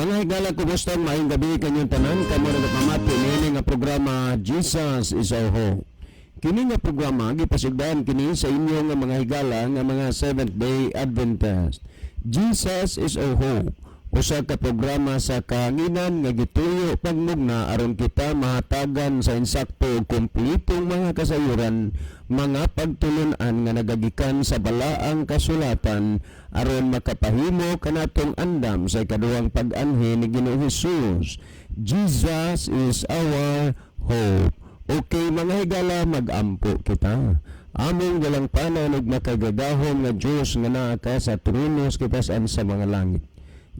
Mga higala, kumusta? Maayong gabi kanyang tanan. Kamo nagpamati niini nga programa Jesus is our Hope. Kini nga programa gipasigdahan kini sa inyo nga mga higala nga mga Seventh-day Adventist. Jesus is our Hope. Usa ka programa sa kahanginan nga gituyo pagmugna aron kita mahatagan sa insakto ug kumpletong mga kasayuran, mga pagtulunan nga nagagikan sa balaang kasulatan aron makapahimo kanatong andam sa ikaduhang pag-anhi ni Ginoong Hesus. Jesus is our hope. Okay mga higala, mag-ampo kita. Among walang panan ug makagagahom nga Dios nga naa ka sa tronos kitasan sa mga langit.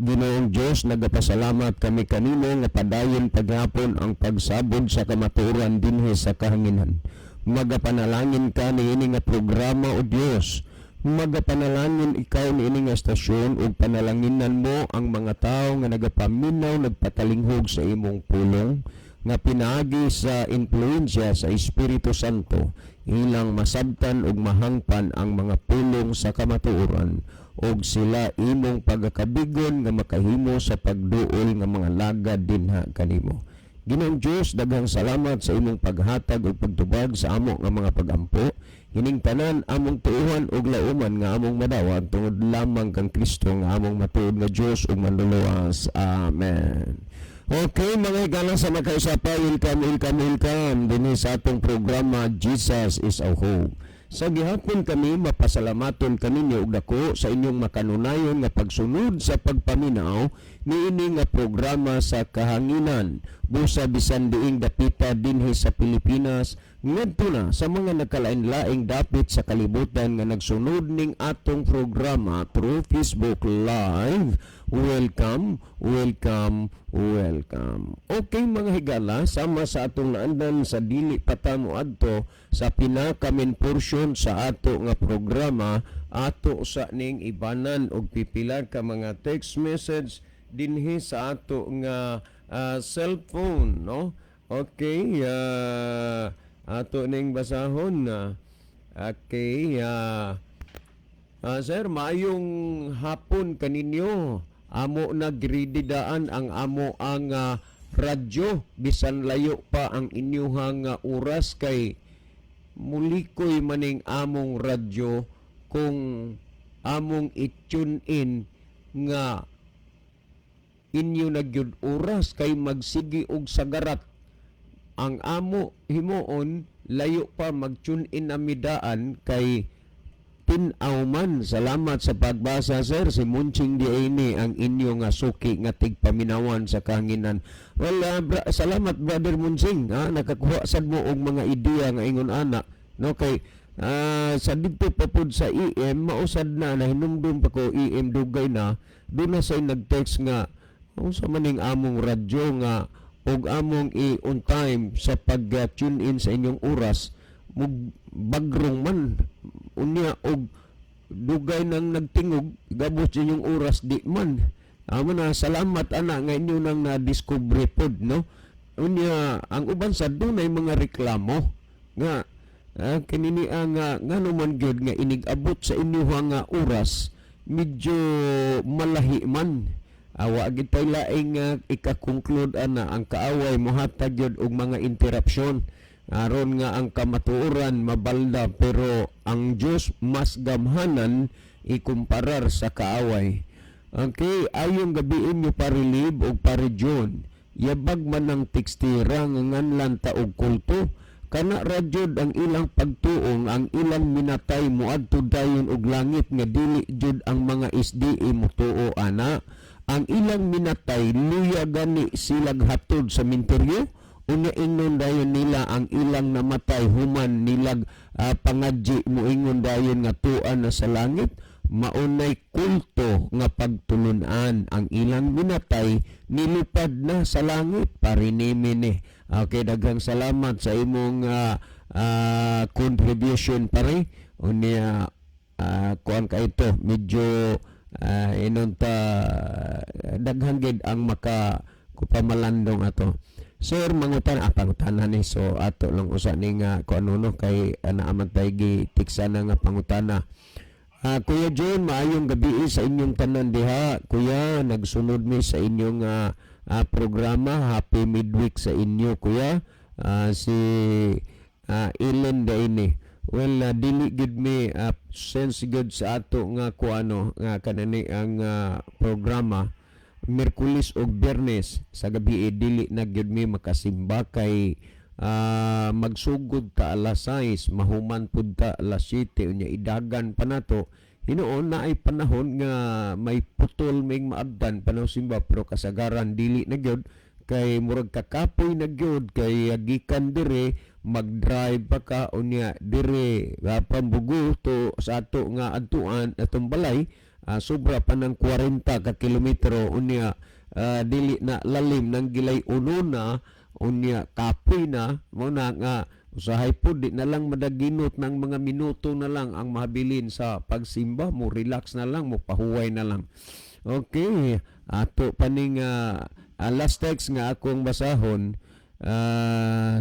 Ginoong Diyos, nagapasalamat kami kanimo nga padayon paghapon ang pagsabod sa kamatuoran dinhi sa kahanginan. Magapanalangin ka niini nga programa o Diyos. Magapanalangin ikaw niini nga estasyon ug panalanginan mo ang mga tao nga nagapaminaw nagpatalinghog sa imong pulong nga pinaagi sa influensya sa Espiritu Santo ilang masabtan ug mahangpan ang mga pulong sa kamatuoran og sila imong pagakabigon nga makahimo sa pagduol nga mga lagad dinha kanimo. Ginoong Diyos, daghang salamat sa imong paghatag ug pagtubag sa amo nga mga pagampo. Hining tanan among tuuhan ug lauman nga among madawat tungod lamang kang Kristo nga among matuod nga Diyos ug manluluwas. Amen. Okay mga higala, sa makausapa, welcome din sa atong programa Jesus is our Hope. Sa gihapon kami mapasalamaton kaninyo og dako sa inyong makanunayon nga pagsunod sa pagpaminaw niini nga programa sa kahanginan busa bisan diing dapita dinhi sa Pilipinas ngadto na sa mga nagkalain-laing dapit sa kalibutan nga nagsunod ning atong programa through Facebook Live. Welcome. Okay mga higala, sama sa atong naandan sa dili patamo adto sa pinakamin portion sa ato nga programa, ato sa ning ibanan og pipila ka mga text message dinhi sa ato nga cellphone, no? Okay, ato ning basahon na. Okay, sir, maayong hapon kaninyo. Amo nagrididaan ang amo ang radyo bisan layo pa ang inyuhang oras kay mulikoy maning among radyo kung among i-tune in nga inyo nagyud oras kay magsigi og sagarat. Ang amo himuon layo pa mag-tune in amidaan kay tinaw man. Salamat sa pagbasa, sir. Si Munching Diaini ang inyo nga suki nga tigpaminawan sa kahanginan. Well, salamat brother Munching. Nakakuha sad mo og mga ideya nga ingon ana. No kay sa dito pa pud sa EM mausad na hinumdum pa ko EM dugay na. Doon na say nag-text nga unsa maning among radyo nga og among on time sa pag-tune in sa inyong oras bagrong man unya og dugay nang nagtingog gabos inyong oras di man. Amo na salamat ana nga inyo nang na-discover pod, no? Unya ang uban sa dunay mga reklamo nga kinini nga ngano man gyud nga inig-abot sa inyo nga oras medyo malahi man. Wa gid tay laing ika-conclude ana ang kaaway mohatag gyud og mga interruption aron nga ang kamatuoran mabalda, pero ang Dios mas gamhanan ikumparar sa kaaway. Okay, ayong gabiin nyo parilib o parejon yabag man ng tekstira nga nganlan ta og kulto kana radyod ang ilang pagtuong, ang ilang minatay moadto dayon og langit nga dili jud ang mga SDA motuo ana. Ang ilang minatay luya gani silag hatod sa minteryo. Unya ingon dayon nila ang ilang namatay human nilag pangadji moingon dayon nga tuan na sa langit. Maunay kulto nga pagtulunan. Ang ilang minatay nilipad na sa langit parinimi ni. Okay, daghang salamat sa imong contribution pare. Unya kuan ka ito medyo inon ta daghang gid ang maka kupamalandong ato. Sir, pangutanan ni so ato lang usa ni nga kung ano no kay naaman tayo tiksa na nga pangutana. Kuya John, maayong gabi sa inyong tanan diha. Kuya, nagsunod mi sa inyong programa. Happy midweek sa inyo, kuya. Si Ellen da ini. Well, dili gid mi sense good sa ato nga kuano nga kanani ang programa Miyerkules ug Biyernes sa gabi dili na gyud mi makasimba kay magsugod ta alas 6, mahuman pud ta alas 7 unya idagan pa nato. Hinuon na ay panahon nga may putol ming maabdan panahon simba pero kasagaran dili na gyud kay murag kakapoy na gyud kay gikan dire mag-drive pa ka unya dire pambugo to sa ato nga adtuan atong balay sobra pa ng 40 ka kilometro unya dili na lalim ng gilay uno na unya kapoy na mo na nga usahay po di na lang madaginot ng mga minuto na lang ang mahabilin sa pagsimba mo relax na lang mo pahuway na lang. Okay, ato paning last text nga akong basahon.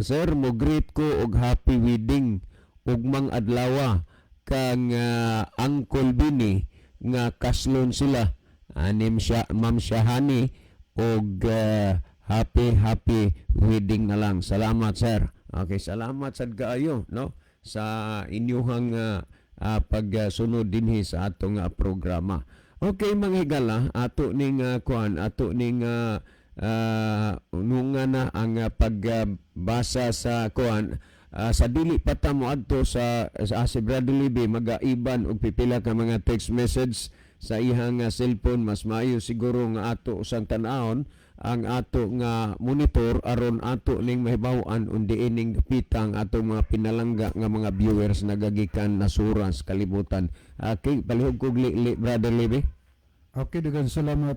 Sir, mo greet ko og happy wedding ugmang adlaw kang Uncle Bini nga kaslon sila anim siya Ma'am Shahani og happy wedding na lang. Salamat, sir. Okay, salamat sad kaayo no sa inyong pagsunod dinhi sa atong programa. Okay, mga higala, ato ning kuan, ato ning ununga na ang pagbasa sa kuan sa dili pa ta moadto sa si Bradley B magaiban og pipila ka mga text message sa iyang cellphone. Mas maayo siguro nga ato usang tan-awon ang ato nga monitor aron ato ning mahibaw-an undi ining pitang ato mga pinalangga nga mga viewers nagagikan nasuras kalibutan. Okay, palihog kog Brother Libby. Okay, daghang salamat.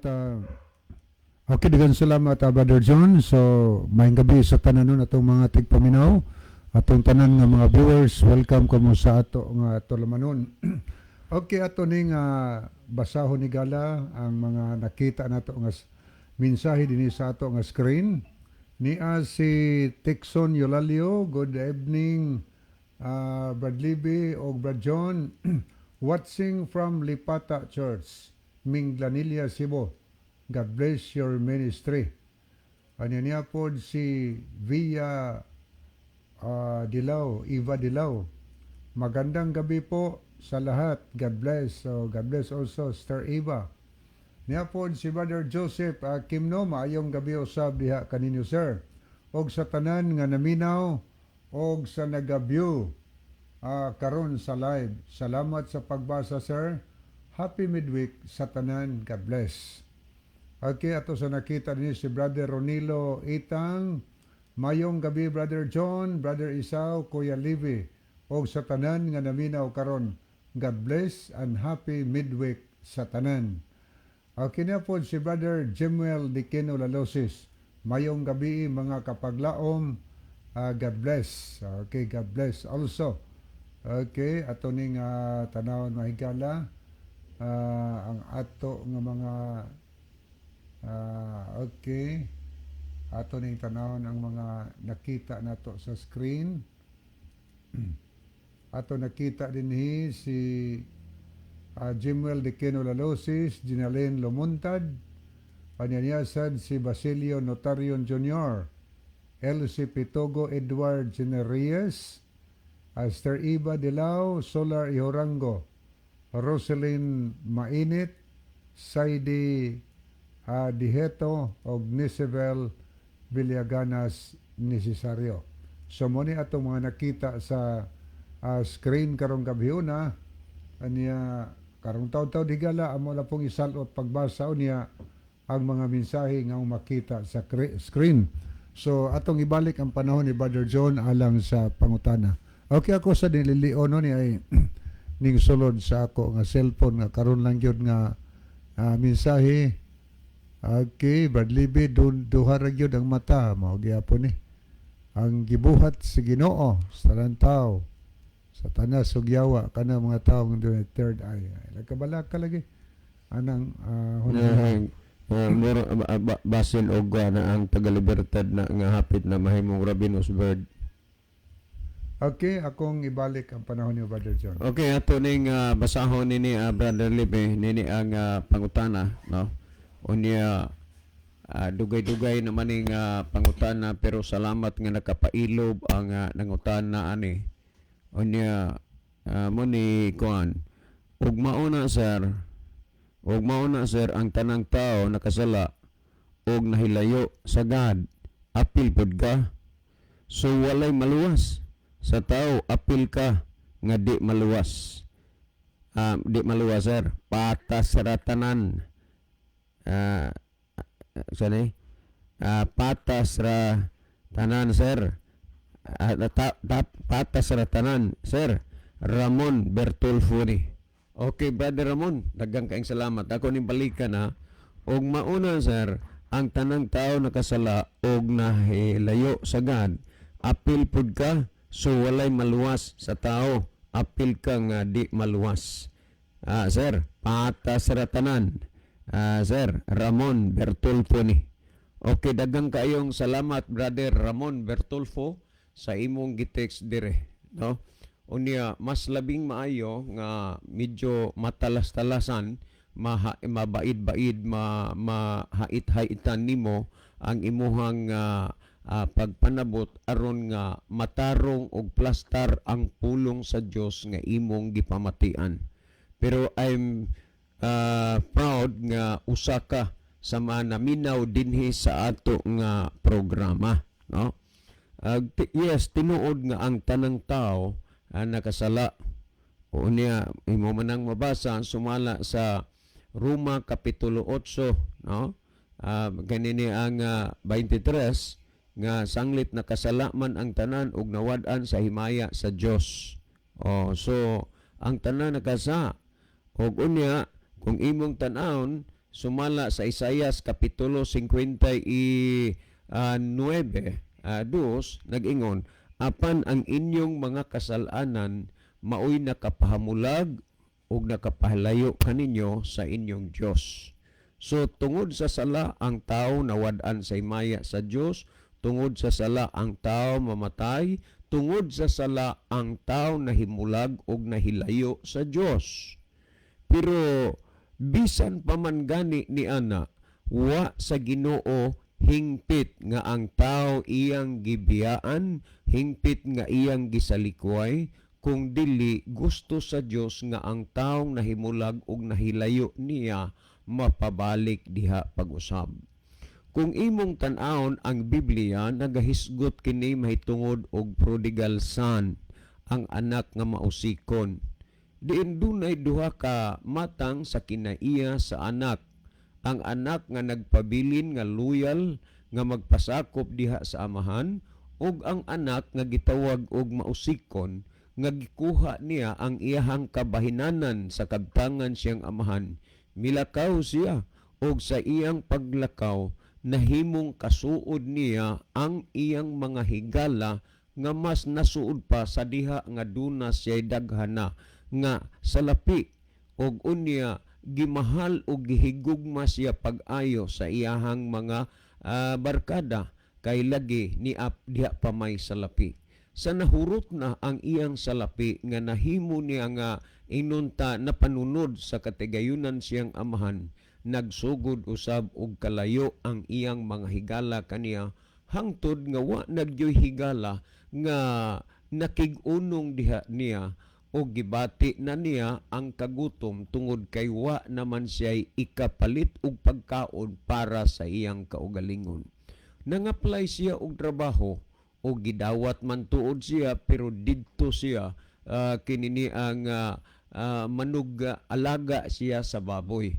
Daghang salamat Brother John. So, maayong gabi sa tanan atong mga tigpaminaw, atong tanan nga mga viewers. Welcome kamo sa ato nga tolamanon. Okay, ato ning basahon ni gala ang mga nakita nato nga mensahe dinhi sa ato nga screen. Niya si Texon Yolalio, good evening Brad Libby o Brad John. Watching from Lipata Church, Minglanilla, Cebu. God bless your ministry. Ano niya po si Via Dilaw, Eva Dilaw. Magandang gabi po sa lahat. God bless. So God bless also Sister Eva. Niya po si Brother Joseph Kimno, maayong gabi usab diha kaninyo sir. Og sa tanan nga naminaw og sa nagabyo karon sa live. Salamat sa pagbasa sir. Happy midweek sa tanan. God bless. Okay, ato sa nakita ni si Brother Ronilo Itang. Mayong gabi Brother John, Brother Isaw, Kuya Livy. Og sa tanan nga naminaw karon. God bless and happy midweek sa tanan. Okay na po si Brother Jemuel Dikino Lalosis. Mayong gabi mga kapaglaom. God bless. Okay, God bless also. Okay, ato ning tanawon mahigala. Ang ato nga mga okay. Ato ning tanawon ang mga nakita nato sa screen. Ato nakita dinhi si Jimuel Dikino Lalosis, Ginalyn Lumuntad, panyanyasan si Basilio Notarion Jr., Elsie Pitogo Edward Generías, Esther Iba Dilao, Solar Ihorango, Roselyn Mainit, Saidi Diheto, o Nisibel Villaganas Necesario. So muni atong mga nakita sa screen karong gabiuna, aniya karong taw-taw digala amo na pong isalot pagbasa niya ang mga mensahe nga makita sa screen. So atong ibalik ang panahon ni Brother John alang sa pangutana. Okay, ako sa nililion no ni ay ning sulod sa ako nga cellphone nga karon lang gyud nga mensahe. Okay, Brad Libby, duha ra gyud ang mata mao gyapon ni. Ang gibuhat sa Ginoo sa lantaw sa tanas ug yawa kana mga tawo nga third eye. Nagkabala ka lagi anang basin og na ang taga-libertad na nga hapit na mahimong Rabinos bird. Okay, akong ibalik ang panahon ni Brother John. Okay, ato ning basahon nini Brother Libe nini ang pangutana, no? Unya dugay-dugay naman ning pangutana pero salamat nga nakapailob ang nangutana ani. Unya mo ni kuan. Ug mauna sir ang tanang tao nakasala og nahilayo sa God. Apil pud ka. So walay maluwas sa tao, apil ka nga di maluwas. Di maluwas sir. Patas ra tanan. Sani? Patas ra tanan sir. Patas ra tanan sir. Ramon Bertolfo ni. Okay, Brother Ramon, daghang kaayong salamat. Ako ning balikan ha. Og mauna sir, ang tanang tao nakasala og nahilayo sa God. Apil pud ka, so walay maluwas sa tao. Apil ka nga di maluwas. Sir, patas ra tanan. Sir, Ramon Bertolfo ni. Okay, daghang kaayong salamat Brother Ramon Bertolfo sa imong gitext dire, no? Unya mas labing maayo nga medyo matalas-talasan, mabait-bait, mahait-haitan nimo ang imuhang pagpanabot aron nga matarong og plastar ang pulong sa Dios nga imong gipamatian. Pero I'm proud nga usa ka sa mga naminaw dinhi sa ato nga programa, no? Yes, tinuod nga ang tanang tao nakasala. O niya imo man ang mabasa sumala sa Roma kapitulo 8, no? Ganini ang 23 nga sanglit nakasala man ang tanan ug nawad-an sa himaya sa Dios. So ang tanan nakasa ug unya kung imong tan-awon sumala sa Isaias kapitulo 59 nag-ingon, apan ang inyong mga kasalanan maoy nakapahamulag ug nakapahalayo kaninyo sa inyong Dios. So tungod sa sala ang tao nawad-an sa himaya sa Dios, tungod sa sala ang tao mamatay, tungod sa sala ang tao nahimulag ug nahilayo sa Dios. Pero bisan pa man gani ni ana, wa sa Ginoo hingpit nga ang tao iyang gibiyaan, hingpit nga iyang gisalikway, kung dili gusto sa Dios nga ang taong nahimulag ug nahilayo niya mapabalik diha pag-usab. Kung imong tan-awon ang Biblia, nagahisgot kini mahitungod og prodigal son, ang anak nga mausikon. Diin dunay duha ka matang sa kinaiya sa anak. Ang anak nga nagpabilin nga loyal nga magpasakop diha sa amahan, ug ang anak nga gitawag og mausikon nga gikuha niya ang iyahang kabahinanan sa kabtangan siyang amahan. Milakaw siya og sa iyang paglakaw nahimong kasuod niya ang iyang mga higala nga mas nasuod pa sa diha nga duna siya'y daghana nga salapi, og unya gimahal o gihigugma siya pag-ayo sa iyahang mga barkada kay lagi ni diha pa may salapi. Sa nahurot na ang iyang salapi nga nahimo niya nga inunta na panunod sa katigayunan siyang amahan, nagsugod usab og kalayo ang iyang mga higala kaniya, hangtod nga wa nagyoy higala nga nakig-unong diha niya o gibati na niya ang kagutom tungod kay wa naman siya'y ikapalit og pagkaon para sa iyang kaugalingon. Nang-apply siya og trabaho o gidawat man tuod siya pero didto siya kinini ang manug alaga siya sa baboy.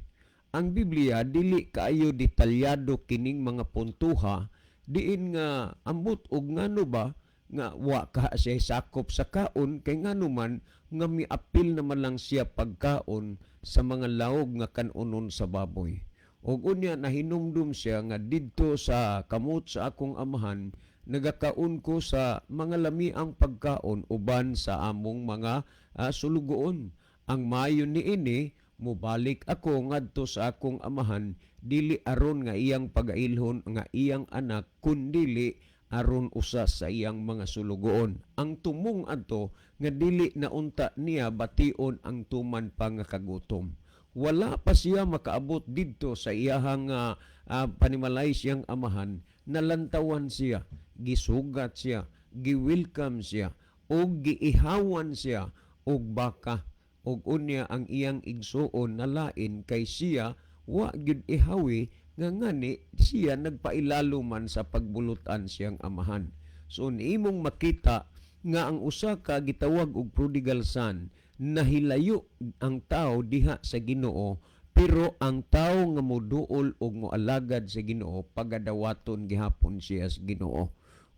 Ang Biblia dili kaayo detalyado kining mga puntuha diin nga ambot og ngano ba nga wa ka siya sakop sa kaon kay ngano man nga miapil naman lang siya pagkaon sa mga laog nga kanunon sa baboy. Og unya nahinumdum siya nga didto sa kamot sa akong amahan nagakaon ko sa mga lamiang pagkaon uban sa among mga sulugoon. Ang mayon niini mubalik ako ngadto sa akong amahan dili aron nga iyang pagailhon nga iyang anak kundili aron usa sa iyang mga sulugoon. Ang tumong adto nga dili naunta niya bation ang tuman pa nga kagutom. Wala pa siya makaabot didto sa iyahang panimalay siyang amahan, nalantawan siya, gisugat siya, gi-welcome siya, o giihawan siya og baka, og unya ang iyang igsuon na lain kay siya wa gyud ihawi nga ngani siya nagpailalo man sa pagbulutan siyang amahan. So niimong makita nga ang usa ka gitawag og prodigal son nahilayo ang tao diha sa Ginoo, pero ang tao nga moduol og moalagad sa Ginoo pagadawaton gihapon siya sa Ginoo.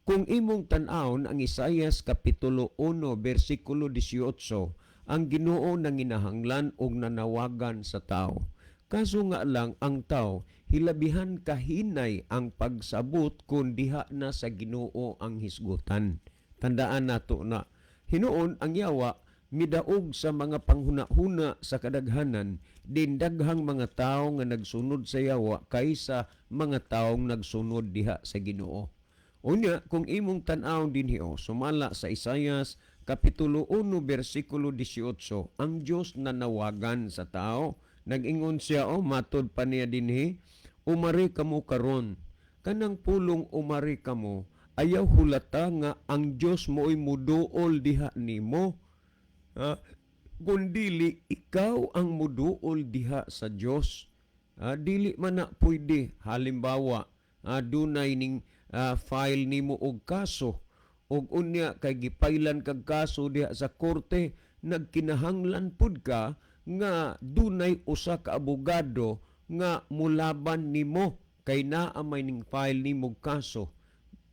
Kung imong tan-awon ang Isaias kapitulo 1 bersikulo 18, ang Ginoo nanginahanglan og nanawagan sa tao. Kaso nga lang ang tao, hilabihan kahinay ang pagsabot kung diha na sa Ginoo ang hisgutan. Tandaan nato na, hinuon ang yawa, midaog sa mga panghuna-huna sa kadaghanan, din daghang mga tao nga nagsunod sa yawa kaysa mga taong nagsunod diha sa Ginoo. Unya, kung imong tan-awon dinhi sumala sa Isaias kapitulo 1 bersikulo 18, ang Dios nanawagan sa tao. Nag-ingon siya, matod pa niya dinhi, umari kamo karon, kanang pulong umari kamo, ayaw hulata nga ang Dios mo'y muduol diha nimo. Kundili ikaw ang muduol diha sa Dios. Dili man na pwede, halimbawa, dunay ning file nimo og kaso, og unya kay gipailan kag kaso diha sa korte, nagkinahanglan pud ka nga dunay usa ka abogado nga mulaban nimo kay naa may ning file nimo kaso.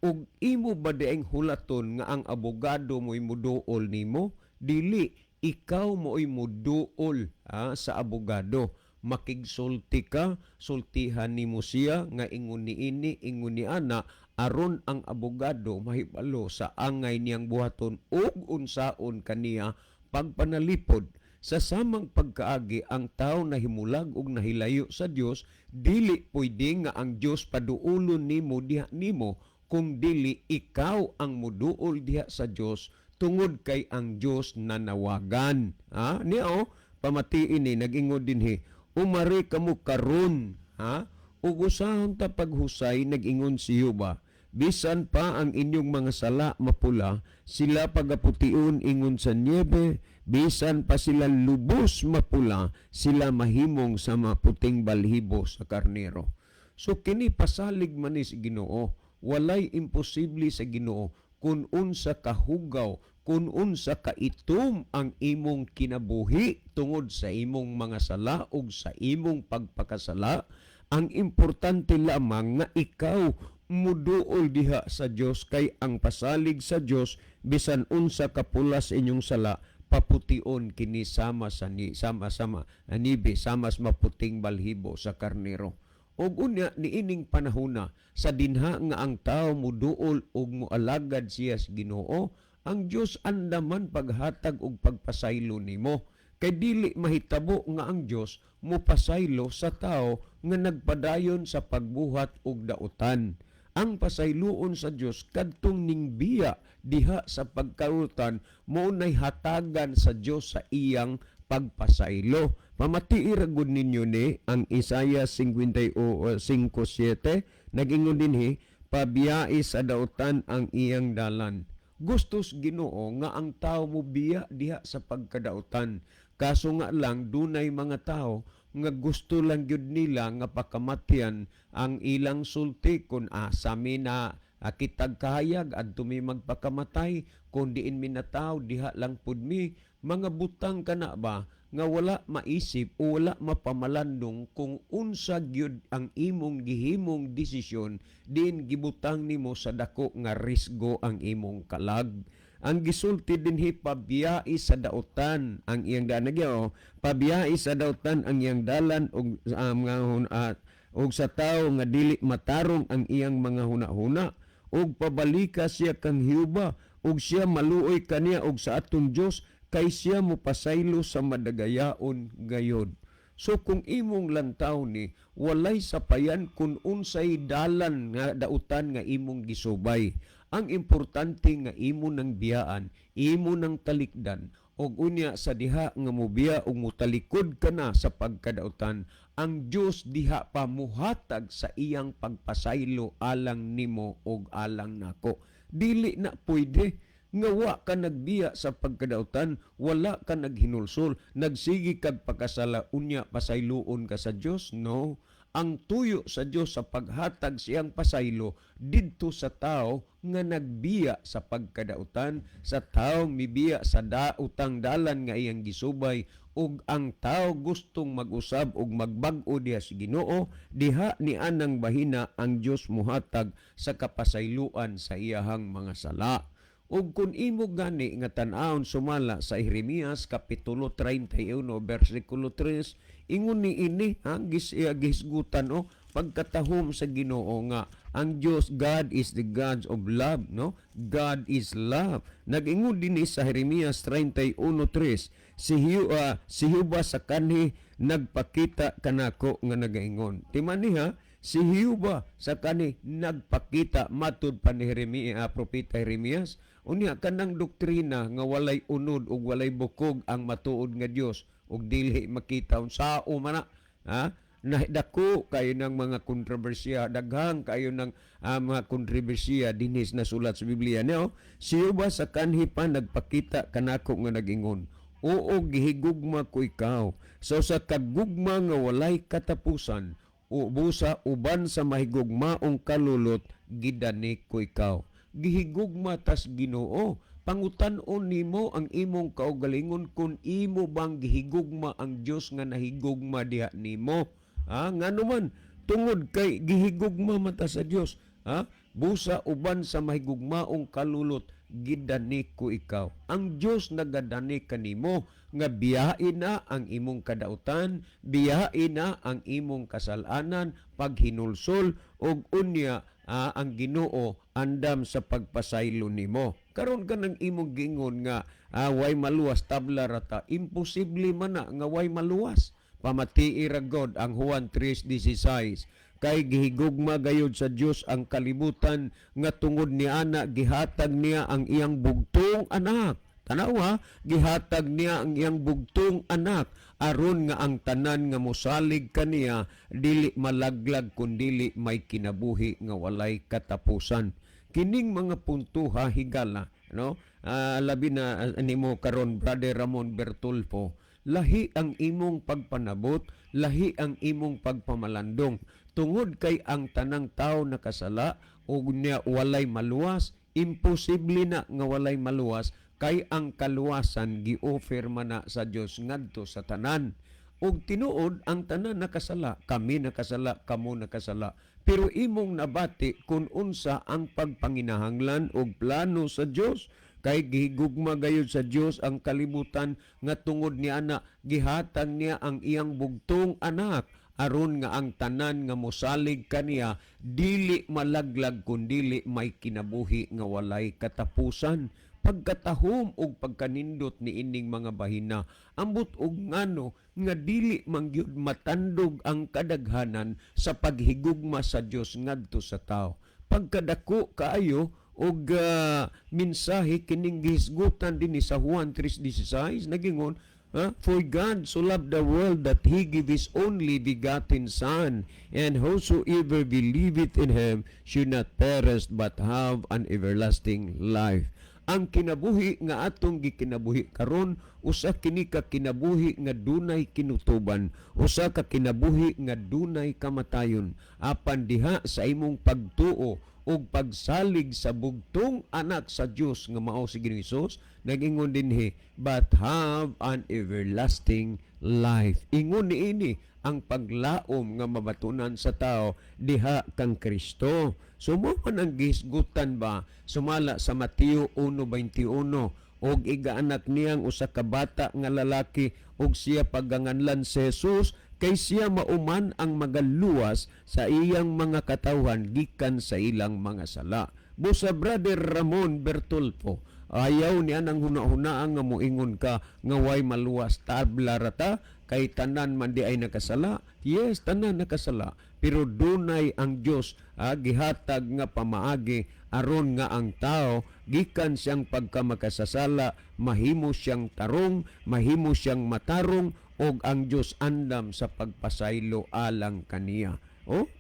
Ug imo ba dieng hulaton nga ang abogado mo'y muduol nimo? Dili, ikaw mo'y muduol sa abogado. Makigsulti ka, sultihan nimo siya nga ingon niini, ingon ni ana, aron ang abogado mahibalo sa angay niyang buhaton ug unsaon kaniya pagpanalipod. Sa samang pagkaagi, ang tao nahimulag ug nahilayo sa Dios, dili pwede nga ang Dios paduulon nimo diha nimo, kung dili ikaw ang muduol diha sa Dios tungod kay ang Dios nanawagan. Niya pamatiin ni nag-ingod dinhi, umari kamo karon, ug usahon ta paghusay, nag-ingon si Yuba, bisan pa ang inyong mga sala mapula, sila pagaputiun ingon sa niebe, bisan pa sila lubos mapula, sila mahimong sa maputing balhibo sa karnero. So kini pasalig man ni sa Ginoo, walay imposible sa Ginoo kun unsa kahugaw, kun unsa kaitom ang imong kinabuhi tungod sa imong mga sala ug sa imong pagpakasala. Ang importante lamang nga ikaw muduol diha sa Dios, kay ang pasalig sa Dios bisan unsa kapulas inyong sala papution kini sama anibe sama sa maputing balhibo sa karnero. Og unya niining panahona sa dinha nga ang tao muduol og moalagad siya sa Ginoo, ang Dios andaman paghatag og pagpasaylo nimo. Kay dili mahitabo nga ang Dios mopasaylo sa tao nga nagpadayon sa pagbuhat og dautan. Ang pasayloon sa Dios kadtong ning biya diha sa pagkarutan mao nay hatagan sa Dios sa iyang pagpasaylo. Pamatii ra gud ninyo ni ang Isaiah 55:7, nag-ingon dinhi, pabiyai sa dautan ang iyang dalan. Gustos Ginoo nga ang tao mo biya diha sa pagkadautan. Kaso nga lang dunay mga tao nga gusto lang gyud nila nga pakamatyan ang ilang sulti kun sami na kitag kahayag adto mi magpakamatay, kun diin mi nataw diha lang pud mi. Mga butang kana ba nga wala maisip o wala mapamalandong kung unsa gyud ang imong gihimong desisyon, din gibutang nimo sa dako nga risgo ang imong kalag. Ang gisulti dinhi pabiyai sa dautan ang iyang daan, pabiyai sa dautan ang iyang dalan og og sa tawo nga dili matarong ang iyang mga hunahuna, og pabalika siya kang Hiuba, og siya maluoy kaniya og sa atong Dios, kay siya mo pasaylo sa madagayaon gayod. So kung imong lantaw ni walay sapayan kung unsay dalan nga dautan nga imong gisubay. Ang importante nga imo nang biyaan, imo nang talikdan, og unya sa diha nga mobiya og mutalikod ka na sa pagkadautan, ang Dios diha pa muhatag sa iyang pagpasaylo alang nimo og alang nako. Dili na pwede nga wa ka nagbiya sa pagkadautan, wala ka naghinulsol, nagsigi kag pakasala, unya pasayloon ka sa Dios? No. Ang tuyo sa Dios sa paghatag siyang pasaylo didto sa tao nga nagbiya sa pagkadautan, sa tao mibiya sa dautang dalan nga iyang gisubay, ug ang tao gustong mag-usab og magbag-o diha sa Ginoo, diha ni anang bahina ang Dios muhatag sa kapasayloan sa iyahang mga sala. Ug kun imo gani nga tan-awon sumala sa Jeremias kapitulo 31 bersikulo 3, ingon ni ini ang gisgutan o pagkatahom sa Ginoo nga ang Dios, God is the God of love, no? God is love. Nag-ingon din sa Jeremias 31:3, si Jehova sa kanhi nagpakita kanako nga nagaingon. Timani ha, si Jehova sa kanhi nagpakita matud pa ni propeta Jeremias. Unya kanang doktrina nga walay unod ug walay bukog ang matuod nga Dios ug dili makita unsao man ha, nahidako kayo ng mga kontrobersiya, daghang kayo ng mga kontrobersiya dinis na sulat sa Biblia no. Si Jehova sa kanhi pa nagpakita kanako nga nagingon, oo gihigugma ko ikaw so sa kagugma nga walay katapusan, busa uban sa mahigugmaong kalulot gidani ko ikaw. Gihigugma tas Ginoo, pangutan-on nimo ang imong kaugalingon kung imo bang gihigugma ang Dios nga nahigugma diha nimo. Ngano man tungod kay gihigugma mata sa Dios, busa uban sa mahigugmaong kalulot gidani ko ikaw. Ang Dios nagadani kanimo nga biyain na ang imong kadautan, biyain na ang imong kasalanan, paghinulsol og unya ang Ginoo andam sa pagpasaylo nimo. Karon ka ng imong gingon nga way maluwas tabla rata, imposible man na nga way maluwas. Pamatii ra God ang Juan 3:16, kay gihigugma gayud sa Dios ang kalibutan nga tungod ni ana gihatag niya ang iyang bugtong anak. Tanawa, gihatag niya ang iyang bugtong anak aron nga ang tanan nga mosalig kaniya dili malaglag kundi may kinabuhi nga walay katapusan. Kining mga punto higala, no? Labi na nimo karon Brother Ramon Bertulfo, lahi ang imong pagpanabot, lahi ang imong pagpamalandong tungod kay ang tanang tao nakasala ug niya walay maluwas, imposible na nga walay maluwas kay ang kaluwasan gi-offer man na sa Dios ngadto sa tanan. Og tinuod ang tanan nakasala, kami nakasala, kamo nakasala. Pero imong nabati kung unsa ang pagpanginahanglan og plano sa Dios, kay gihigugma gayud sa Dios ang kalibutan nga tungod ni ana gihatag niya ang iyang bugtong anak aron nga ang tanan nga mosalig kaniya dili malaglag kundi may kinabuhi nga walay katapusan. Pagkatahom og pagkanindot ni ining mga bahina, ambot og ngano nga dili mangyud matandog ang kadaghanan sa paghigugma sa Dios ngadto sa tao. Pagkadako kaayo og mensahe kining gihisgutan dinhi sa Juan 3:16 nagingon, for God so loved the world that He gave His only begotten Son, and whosoever believeth in Him should not perish but have an everlasting life. Ang kinabuhi nga atong gikinabuhi karon usa kini ka kinabuhi nga dunay kinutuban, usa ka kinabuhi nga dunay kamatayon. Apan diha sa imong pagtuo ug pagsalig sa bugtong anak sa Dios nga mao si Ginoong Hesus, nagingon dinhi, but have an everlasting life. Ingon niini ang paglaom nga mabatunan sa tao diha kang Kristo. Sumo man ang gihisgutan ba sumala sa Mateo 1:21, og igaanak niyang usa ka bata nga lalaki og siya paganganlan si Jesus kay siya mauman ang magaluwas sa iyang mga katawhan gikan sa ilang mga sala. Busa Brother Ramon Bertulfo, ayaw niya nang huna-hunaan nga moingon ka nga way maluwas tabla rata kay tanan man di ay nakasala. Yes, tanan nakasala, pero dunay ang Dios gihatag nga pamaagi aron nga ang tao gikan siyang pagkamakasasala mahimo siyang tarong, mahimo siyang matarong, og ang Dios andam sa pagpasaylo alang kaniya.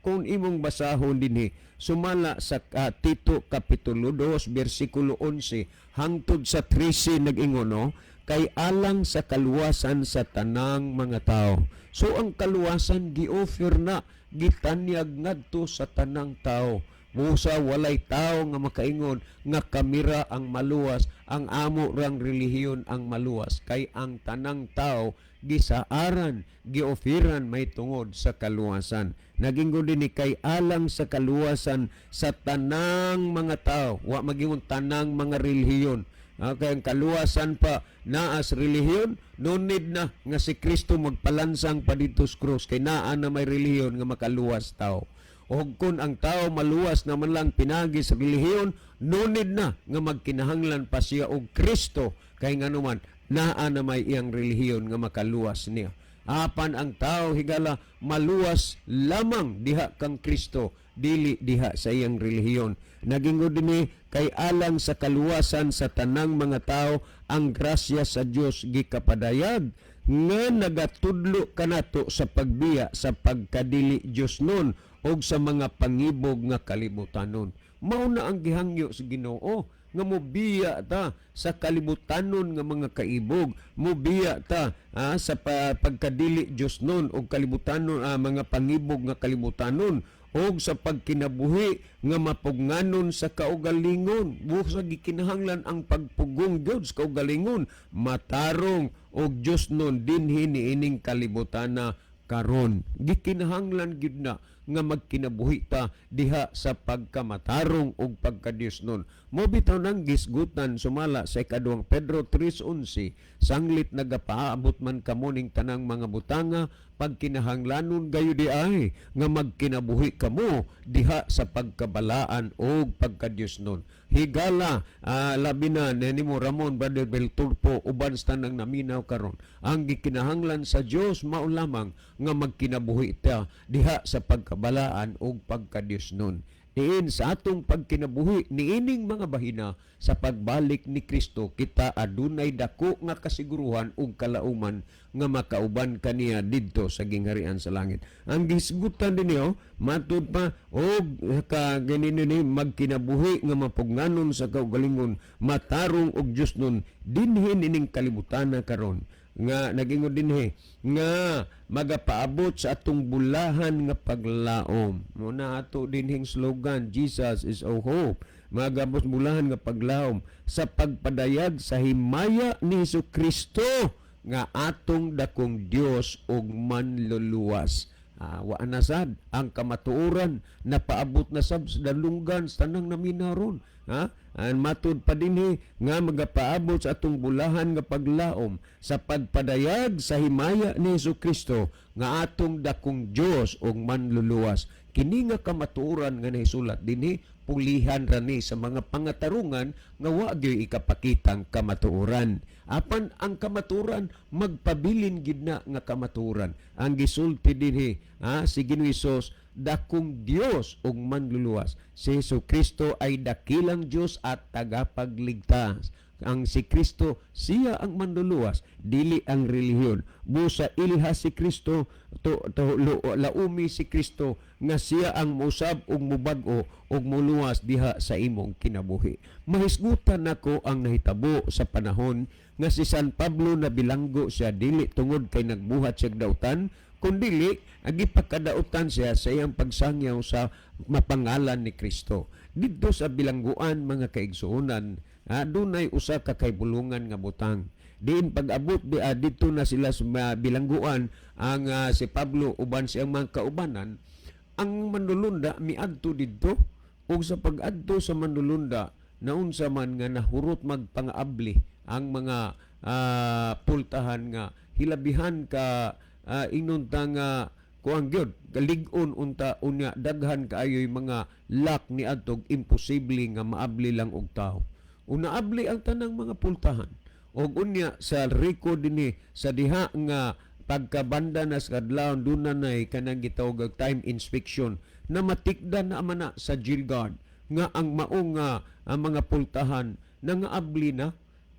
Kung imong basahon dinhi sumala sa Tito kapitulo 2 bersikulo 11 hangtod sa 13 nag-ingon, kay alang sa kaluwasan sa tanang mga tao. So ang kaluwasan gi-offer na, gitanyag ngadto sa tanang tao. Musa walay tao nga makaingon nga kamira ang maluwas, ang amo rang relihiyon ang maluwas, kay ang tanang tao gisaaran, giofiran may tungod sa kaluwasan. Naginggo din ni kay alang sa kaluwasan sa tanang mga tao, wa magingon tanang mga relihiyon. Kay ang kaluwasan pa naas relihiyon, no need na nga si Kristo magpalansang pa dito sa krus, kay naa na may relihiyon nga makaluwas tao. O kung ang tao maluwas naman lang pinagi sa relihiyon, no need na nga magkinahanglan pa siya og Kristo, kay nga naman naa na may iyang relihiyon nga makaluwas niya. Apan ang tao higala maluwas lamang diha kang Kristo, dili diha sa iyang relihiyon. Nagingod dinhi kay alang sa kaluwasan sa tanang mga tao ang grasya sa Dios gikapadayag nga nagatudlo kanato sa pagbiya sa pagkadili Dios nun og sa mga pangibog nga kalibutanon. Mao na ang gihangyo sa Ginoo nga mobiya ta sa kalibutanon nga mga kaibog, mobiya ta sa pagkadili Dios nun og kalibutanon, mga pangibog nga kalibutanon, og sa pagkinabuhi nga mapugnanon sa kaugalingon. Busa gikinahanglan ang pagpugong Dios kaugalingon, matarong og Dios nun dinhi niining kalibutana karon. Gikinahanglan gid na nga magkinabuhi ta diha sa pagkamatarong ug pagkadios nun. Mo bitaw nang gisgutan sumala sa ikaduhang Pedro 3:11, sanglit nagapaabot man kamo ning tanang mga butanga, pagkinahanglanon gayo di ay nga magkinabuhi kamo diha sa pagkabalaan ug pagkadios nun. Higala labi na nimo Ramon Brother Belturpo uban sa tanang naminaw karon, ang gikinahanglan sa Dios mao lamang nga magkinabuhi ta diha sa pagkabalaan ug pagkadios nun. Diin sa atong pagkinabuhi niining mga bahina sa pagbalik ni Kristo, kita adunay dako nga kasiguruhan ug kalauman nga makauban kaniya didto sa gingharian sa langit. Ang gisgutan dinyo matud pa og ganino ni magkinabuhi nga mapugnanon sa kaugalingon, matarong og Dios nun dinhi ining kalibutan na karon nga nagingod dinhi nga magapaabot sa atong bulahan nga paglaom. Muna ato dinhing slogan, Jesus is our hope. Magabot bulahan nga paglaom sa pagpadayag sa himaya ni Jesucristo nga atong dakong Dios ug manluluwas. Wa na sad ang kamatuoran na paabot na sab sa dalunggan sa tanang naminaron. Matud pa dinhi nga magapaabot sa atong bulahan nga paglaom sa pagpadayag sa himaya ni Jesucristo nga atong dakong Dios ug manluluwas. Kini nga kamatuoran nga nahisulat dinhi pulihan ra ni sa mga pangatarungan nga wa gyud ikapakitang kamatuoran. Apan ang kamatuoran magpabilin gid na nga kamatuoran. Ang gisulti dinhi si Ginoong Hesus dakong Dios ug manluluwas. Si Jesucristo ay dakilang Dios at tagapagligtas. Ang si Kristo, siya ang manluluwas, dili ang relihiyon. Busa ilha si Kristo, laumi si Kristo, nga siya ang musab ug mubag-o ug muluwas diha sa imong kinabuhi. Mahisgutan nako ang nahitabo sa panahon nga si San Pablo na bilanggo siya dili tungod kay nagbuhat siya dautan, kundili agipakadautan siya sa iyang pagsangyaw sa mapangalan ni Kristo. Dito sa bilangguan mga kaigsuonan, dunay usa ka kay bulungan nga butang. Diin pag-abot dito na sila sa bilangguan ang si Pablo uban siyang mga kaubanan, ang manlulunda miadto didto ug sa pag-adto sa manlulunda naunsa man nga nahurot magpangaabli ang mga pultahan nga hilabihan ka inunta nga kuang gyud galig-on unta unya daghan kaayoy mga lak ni adtog imposible nga maabli lang og tao. Unaabli ang tanang mga pultahan og unya sa record dinhi sa diha nga pagkabanda na sa kadlawon duna nay kanang gitawag og time inspection na matikdan na man na sa jail guard nga ang maong nga ang mga pultahan na nga abli na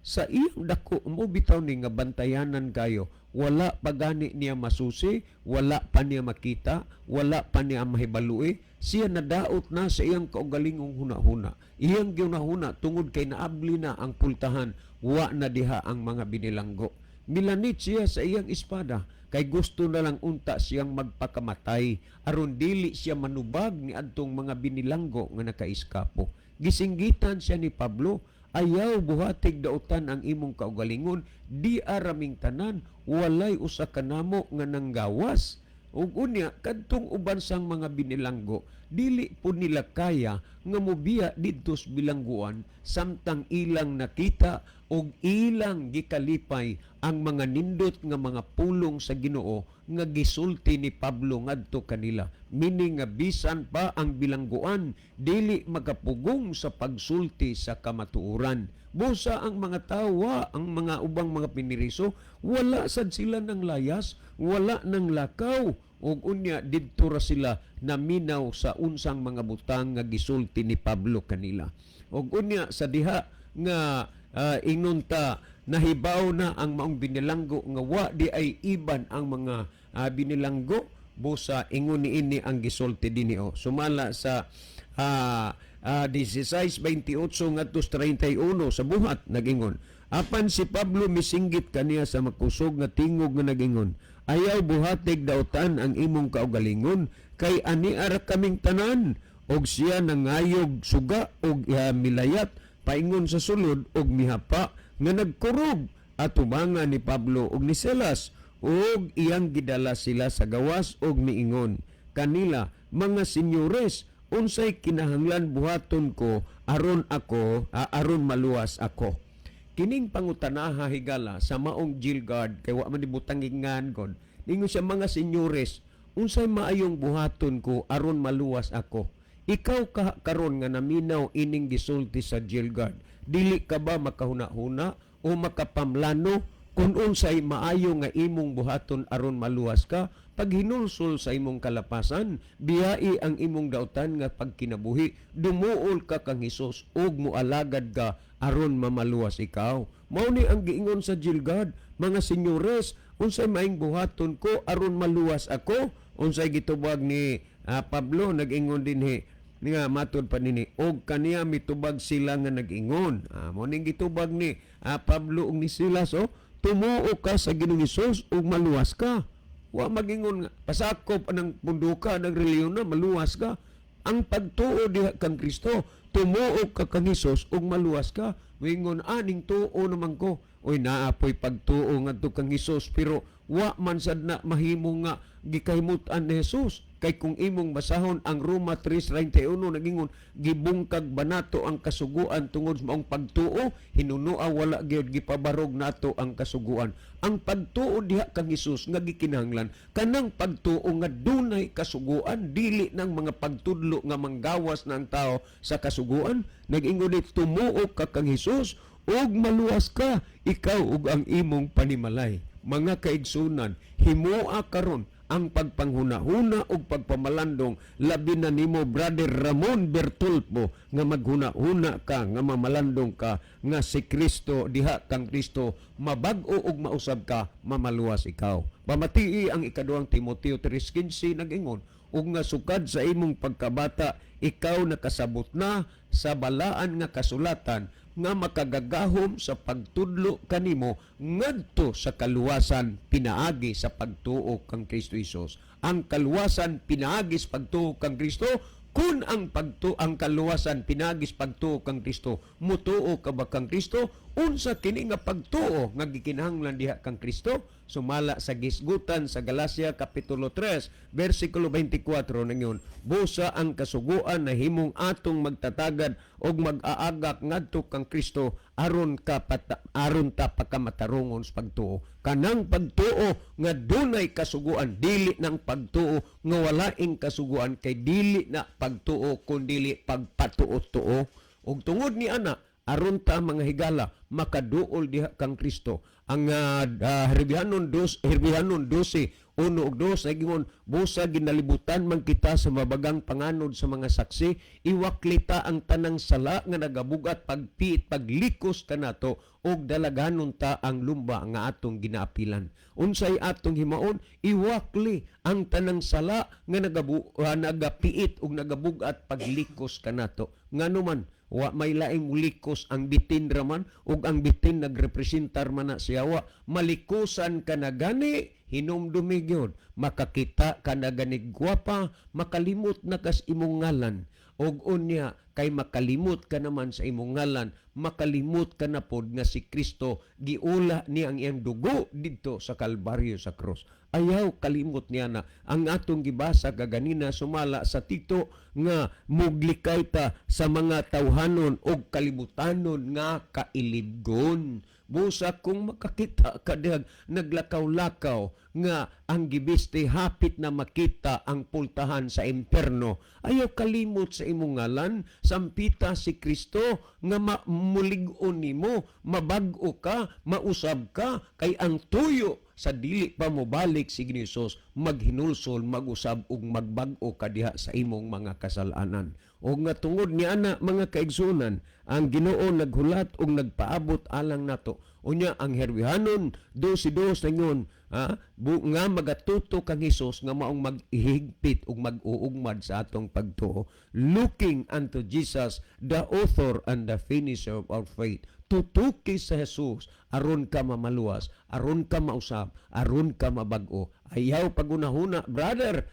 sa iyang dako mo bitaw ni nga bantayanan kayo, wala pa gani niya masusi, wala pa niya makita, wala pa niya mahibalui, siya nadaot na sa iyang kaugalingong hunahuna. Iyang ginahuna tungod kay naabli na ang pultahan, wa na diha ang mga binilanggo. Milanit siya sa iyang espada kay gusto na lang unta siyang magpakamatay aron dili siya manubag ni adtong mga binilanggo nga nakaiskapo. Gisinggitan siya ni Pablo, ayaw buhatig dautan ang imong kaugalingon, di araming tanan, walay usa ka namo nga nanggawas. Ug unya kadtong uban sang mga binilanggo, dili po nila kaya nga mobiya didto sa bilangguan samtang ilang nakita og ilang gikalipay ang mga nindot nga mga pulong sa Ginoo nga gisulti ni Pablo ngadto kanila. Meaning nga bisan pa ang bilangguan dili magapugong sa pagsulti sa kamatuoran. Busa ang mga tawa, ang mga ubang mga piniriso, wala sad sila ng layas, wala ng lakaw, ug unya didto ra sila naminaw sa unsang mga butang nga gisulti ni Pablo kanila. Ug unya sa diha nga inunta nahibaw na ang maong binilanggo nga wa di ay iban ang mga binilanggo, busa ingon niini ang gisulti dinhi. Sumala sa 16:28 ngadto 31 sa buhat nagingon, apan si Pablo misinggit kaniya sa makusog nga tingog nga nagingon, ayaw buhatig dautan ang imong kaugalingon kay ani ara kaming tanan. Og siya nangayog suga og milayat paingon sa sulod og mihapa nga nagkurog at tubangan ni Pablo og ni Silas og iyang gidala sila sa gawas og miingon kanila, mga senyores, unsay kinahanglan buhaton ko aron maluwas ako. Kining pangutanaha higala sa maong jail guard kay wa man dibutang ingan kon. Ningon siya, mga senyores, unsay maayong buhaton ko aron maluwas ako. Ikaw karon nga naminaw ining gisulti sa jail guard, dili ka ba makahuna-huna o makapamlano kung unsay maayo nga imong buhaton aron maluwas ka? Pag hinulsol sa imong kalapasan, biyai ang imong dautan nga pagkinabuhi, dumuol ka kang Hesus ug mualagad ka aron mamaluwas ikaw. Mao ni ang giingon sa jail guard, mga senyores, unsay maayong buhaton ko aron maluwas ako? Unsay gitubag ni Pablo, nag-ingon dinhi nga matod pa nini, og kaniya mitubag sila nga nag-ingon. Mo ning gitubag ni Pablo ug ni Silas, tumuo ka sa Ginoong Hesus ug maluwas ka. Wa magingon nga pasakop anang punduka ng reliyon na maluwas ka. Ang pagtuo diha kang Kristo, tumuo ka kang Hesus ug maluwas ka. Wingon aning tuo naman ko. Oy, naapoy pagtuo ngadto kang Hesus, pero wa man sad na mahimo nga gikahimutan ni Hesus. Kay kung imong basahon ang Roma 3:31 nagingon, gibungkag banato ang kasuguan tungod sa maong pagtuo, hinunua wala gyud gipabarog nato ang kasuguan. Ang pagtuo diha kang Hesus nga gikinahanglan, kanang pagtuo nga dunay kasuguan, dili ng mga pagtudlo nga manggawas ng tao sa kasuguan. Nagingon ni, tumuo ka kang Hesus ug maluwas ka, ikaw ug ang imong panimalay. Mga kaigsunan, himoa karon ang pagpanghuna-huna o pagpamalandong, labi na nimo Brother Ramon Bertolpo nga maghuna-huna ka, nga mamalandong ka, nga si Kristo, diha kang Kristo, mabag-o og mausab ka, mamaluwas ikaw. Pamatii ang ikaduhang Timoteo 3:15 nag-ingon, ug nga sukad sa imong pagkabata, ikaw nakasabot na sa balaan nga kasulatan nga makagagahom sa pagtudlo kanimo ngadto sa kaluwasan pinaagi sa pagtuo kang Kristo Hesus. Ang kaluwasan pinaagi sa pagtuo kang Kristo, kun ang kaluwasan pinaagi sa pagtuo kang Kristo, mutuo ka ba kang Kristo? Unsa kini nga pagtuo nga gikinahanglan diha kang Kristo? Sumala sa gisgutan sa Galacia Kapitulo 3, versikulo 24 nangon, busa ang kasuguan na himong atong magtatagad og mag-aagak ngadto kang Kristo aron ta pagkamatarongon sa pagtuo. Kanang pagtuo nga dunay kasuguan, dili ng pagtuo nga walaing kasuguan, kay dili na pagtuo kun dili pagpatuo-tuo. Ug tungod ni ana, aron ta mga higala makaduol diha kang Kristo. Ang Herbianon 12, 1 ug 2 nagingon, busa ginalibutan man kita sa mabagang panganod sa mga saksi, iwaklita ang tanang sala nga nagabugat pagpiit paglikos kanato og dalaganon ta ang lumba nga atong ginaapilan. Unsay atong himaon, iwakli ang tanang sala nga nagapiit og nagabugat paglikos kanato. Nganuman wa may laing likos ang bitin raman ug ang bitin nagrepresentar man na siyawa, malikusan ka na gani hinumdumi gyud, makakita ka na gani gwapa, makalimot na kas imong ngalan, og unya kay makalimot ka naman sa imong ngalan, makalimot ka na pod nga si Kristo giula ni ang iyang dugo didto sa Kalbaryo sa krus. Ayaw kalimot niya na ang atong gibasa kaganina sumala sa Tito nga muglikay ta sa mga tawhanon og kalibutanon nga kailibgon. Busa kung makakita ka dihag naglakaw-lakaw nga ang gibiste hapit na makita ang pultahan sa imperno. Ayaw kalimot sa imong ngalan, sampita si Kristo nga mulig-on nimo, mabag-o ka, mausab ka, kay ang tuyo sa dili pa mo balik si Ginisos, maghinulsol, mag-usab ug magbag-o ka diha sa imong mga kasalanan. O nga tungod ni ana mga kaigsunan, ang Ginoo naghulat ug nagpaabot alang nato. Unya ang Herbianon 12:2 nangon, nga magatuto kang Hesus nga maong maghigpit ug mag-uugmad sa atong pagtuo, looking unto Jesus, the author and the finisher of our faith. Tutuki sa Jesus aron ka mamaluwas, aron ka mausab, aron ka mabag-o. Ayaw pagunahuna, brother,